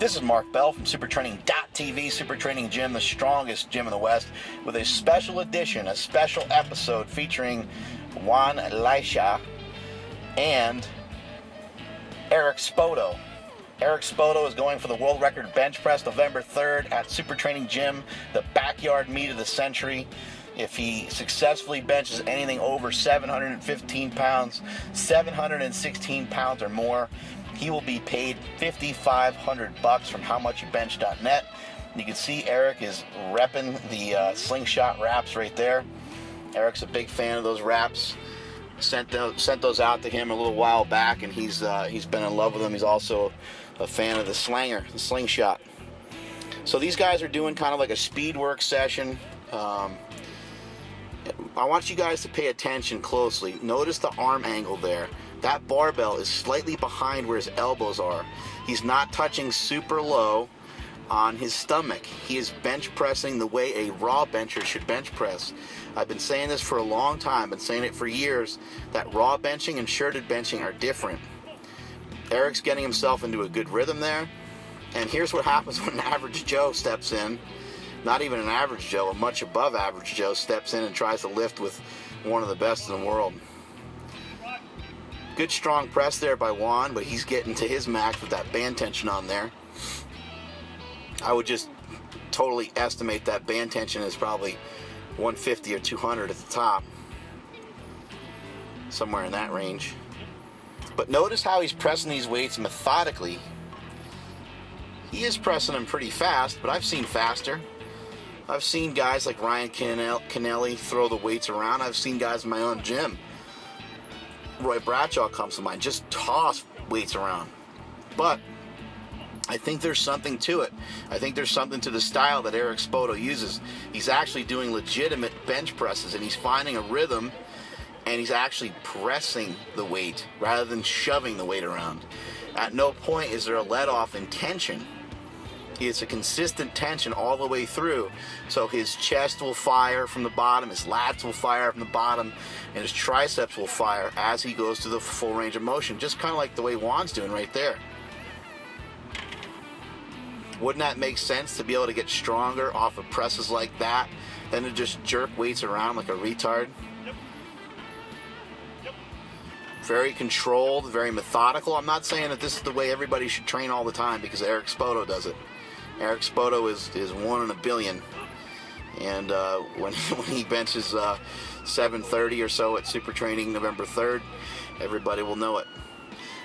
This is Mark Bell from SuperTraining.tv, Super Training Gym, the strongest gym in the West, with a special edition, a special episode featuring Juan Elisha and Eric Spoto. Eric Spoto is going for the world record bench press November 3rd at Super Training Gym, the backyard meet of the century. If he successfully benches anything over 715 pounds, 716 pounds or more, he will be paid $5,500 from howmuchyoubench.net. You can see Eric is repping the slingshot wraps right there. Eric's a big fan of those wraps. Sent those out to him a little while back, and he's been in love with them. He's also a fan of the slingshot. So these guys are doing kind of like a speed work session. I want you guys to pay attention closely. Notice the arm angle there. That barbell is slightly behind where his elbows are. He's not touching super low on his stomach. He is bench pressing the way a raw bencher should bench press. I've been saying this for a long time, been saying it for years, that raw benching and shirted benching are different. Eric's getting himself into a good rhythm there, and here's what happens when an average Joe steps in. Not even an average Joe, a much above average Joe steps in and tries to lift with one of the best in the world. Good strong press there by Juan, but he's getting to his max with that band tension on there. I would just totally estimate that band tension is probably 150 or 200 at the top. Somewhere in that range. But notice how he's pressing these weights methodically. He is pressing them pretty fast, but I've seen faster. I've seen guys like Ryan Kennelly throw the weights around. I've seen guys in my own gym. Roy Bradshaw comes to mind, just toss weights around. But I think there's something to it. I think there's something to the style that Eric Spoto uses. He's actually doing legitimate bench presses, and he's finding a rhythm, and he's actually pressing the weight rather than shoving the weight around. At no point is there a let-off in tension. It's a consistent tension all the way through. So his chest will fire from the bottom, his lats will fire from the bottom, and his triceps will fire as he goes to the full range of motion. Just kind of like the way Juan's doing right there. Wouldn't that make sense to be able to get stronger off of presses like that than to just jerk weights around like a retard? Very controlled, very methodical. I'm not saying that this is the way everybody should train all the time, because Eric Spoto does it. Eric Spoto is 1 in a billion. And when he benches 730 or so at Super Training November 3rd, everybody will know it.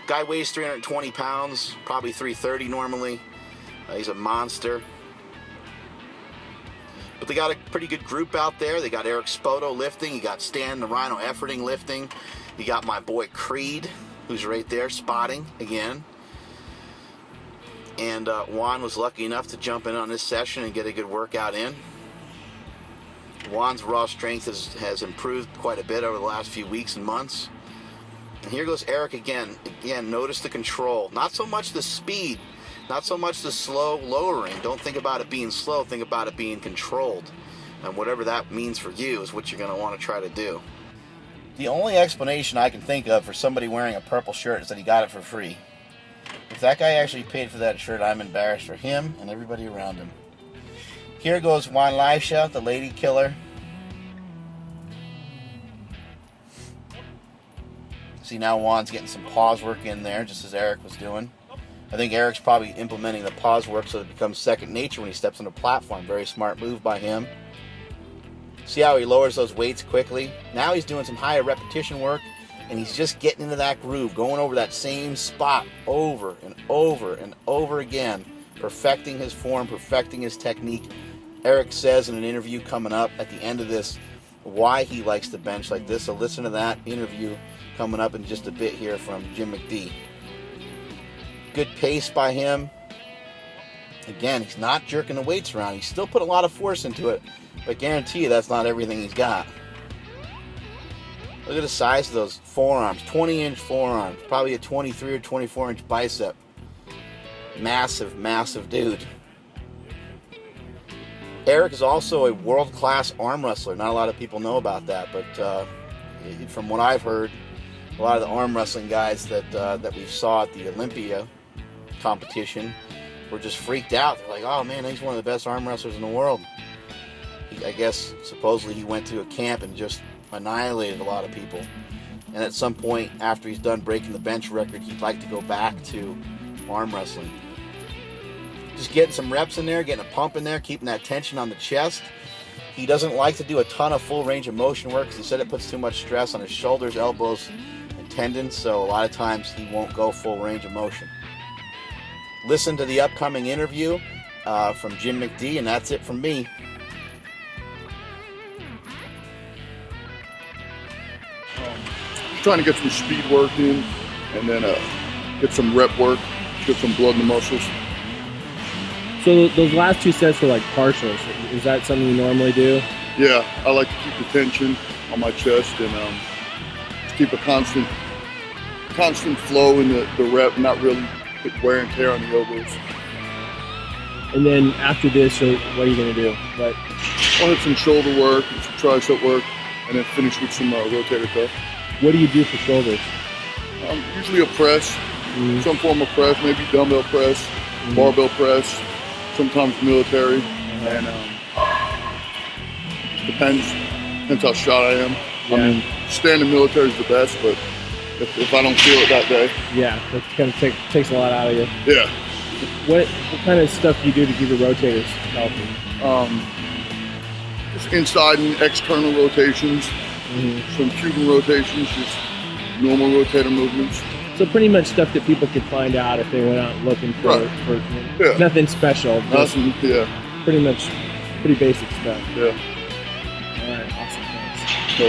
Guy weighs 320 pounds, probably 330 normally. He's a monster. But they got a pretty good group out there. They got Eric Spoto lifting. You got Stan the Rhino Efforting lifting. You got my boy Creed, who's right there spotting again. And Juan was lucky enough to jump in on this session and get a good workout in. Juan's raw strength has improved quite a bit over the last few weeks and months. And here goes Eric again. Again, notice the control. Not so much the speed. Not so much the slow lowering. Don't think about it being slow. Think about it being controlled. And whatever that means for you is what you're going to want to try to do. The only explanation I can think of for somebody wearing a purple shirt is that he got it for free. If that guy actually paid for that shirt, I'm embarrassed for him and everybody around him. Here goes Juan Elisha, the lady killer. See, now Juan's getting some pause work in there, just as Eric was doing. I think Eric's probably implementing the pause work so it becomes second nature when he steps on the platform. Very smart move by him. See how he lowers those weights quickly? Now he's doing some higher repetition work, and he's just getting into that groove, going over that same spot over and over and over again, perfecting his form, perfecting his technique. Eric says in an interview coming up at the end of this why he likes to bench like this, so listen to that interview coming up in just a bit here from Jim McD. Good pace by him. Again, he's not jerking the weights around. He's still put a lot of force into it, but I guarantee you that's not everything he's got. Look at the size of those forearms. 20-inch forearms. Probably a 23 or 24-inch bicep. Massive, massive dude. Eric is also a world-class arm wrestler. Not a lot of people know about that, but from what I've heard, a lot of the arm wrestling guys that we saw at the Olympia competition, were just freaked out. They're like, oh man, he's one of the best arm wrestlers in the world. I guess supposedly he went to a camp and just annihilated a lot of people. And at some point, after he's done breaking the bench record, he'd like to go back to arm wrestling. Just getting some reps in there, getting a pump in there, keeping that tension on the chest. He doesn't like to do a ton of full range of motion work because he said it puts too much stress on his shoulders, elbows, and tendons, so a lot of times he won't go full range of motion. Listen to the upcoming interview from Jim McD, and that's it from me. Trying to get some speed work in, and then get some rep work, get some blood in the muscles. So those last 2 sets were like partials. Is that something you normally do? Yeah, I like to keep the tension on my chest and just keep a constant flow in the rep, not really put wear and tear on the elbows. And then after this, what are you going to do? I'll hit some shoulder work and some tricep work, and then finish with some rotator cuff. What do you do for shoulders? Usually a press, some form of press, maybe dumbbell press, barbell press, sometimes military, and depends how shot I am. Yeah. I mean, standing military is the best, but if I don't feel it that day. Yeah, that kind of takes a lot out of you. Yeah. What kind of stuff do you do to keep your rotators healthy? Just inside and external rotations. Some Cuban rotations, just normal rotator movements. So pretty much stuff that people could find out if they went out looking for nothing special. Nothing, Pretty basic stuff. Yeah. All right, awesome, thanks. So,